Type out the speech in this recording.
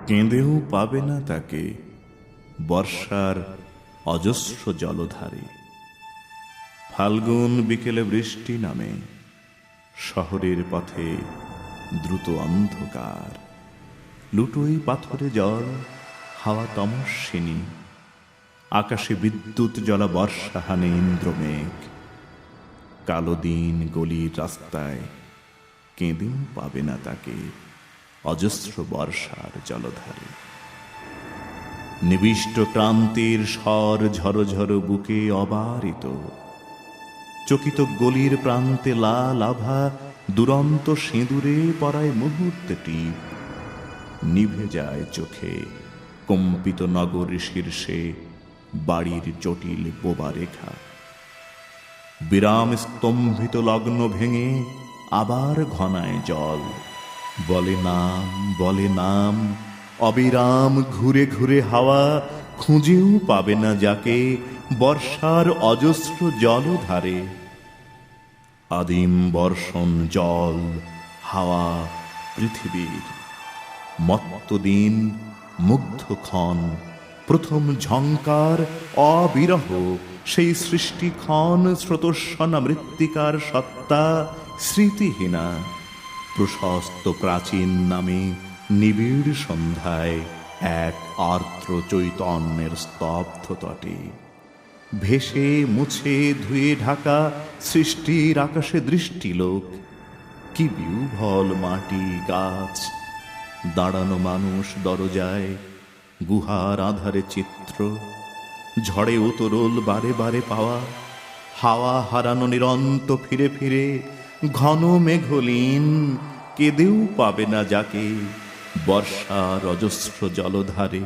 কেঁদেও পাবে না তাকে বর্ষার অজস্র জলধারে। ফাল্গুন বিকেলে বৃষ্টি নামে, শহরের পথে দ্রুত অন্ধকার। লুটোই পাথরে জল, হাওয়া তমস্বিনী, আকাশে বিদ্যুৎ জ্বলা বর্ষা হানে ইন্দ্রমেঘ। কালো দিন গলির রাস্তায়, কেঁদেও পাবে না তাকে অজস্র বর্ষার জলধারে। নিবিষ্ট ক্রান্তির স্বর ঝরো ঝরো বুকে অবারিত, চকিত গলির প্রান্তে লাল আভা দুরন্ত সিঁদুরে পরায় মুহূর্তে টিপ। নিভে যায় চোখে কম্পিত নগর শীর্ষে বাড়ির জটিল বোবা রেখা। বিরাম স্তম্ভিত লগ্ন ভেঙে আবার ঘনায় জল। বলে নাম, বলে নাম, অবিরাম ঘুরে ঘুরে হাওয়া, খুঁজেও পাবে না যাকে বর্ষার অজস্র জলধারে। আদিম বর্ষণ জল, হাওয়া, পৃথিবীর মত্ত দিন, মুগ্ধক্ষণ, প্রথম ঝংকার অবিরহ, সেই সৃষ্টিক্ষণ স্রোতস্বনা মৃত্তিকার সত্তা স্মৃতিহীনা। প্রশস্ত প্রাচীন নামে নিবিড় সন্ধ্যায় এক আর্দ্র চৈতন্যের স্তব্ধ তটে ভেসে মুছে ধুয়ে ঢাকা সৃষ্টির আকাশে দৃষ্টিলোক। কি বিহ্বল মাটি, গাছ, দাঁড়ানো মানুষ দরজায়, গুহার আধারে চিত্র, ঝড়ে উতরোল বারে বারে পাওয়া, হাওয়া হারানো নিরন্ত ফিরে ফিরে ঘন মেঘলীন। কেঁদেও পাবে না যাকে বর্ষার অজস্র জলধারে।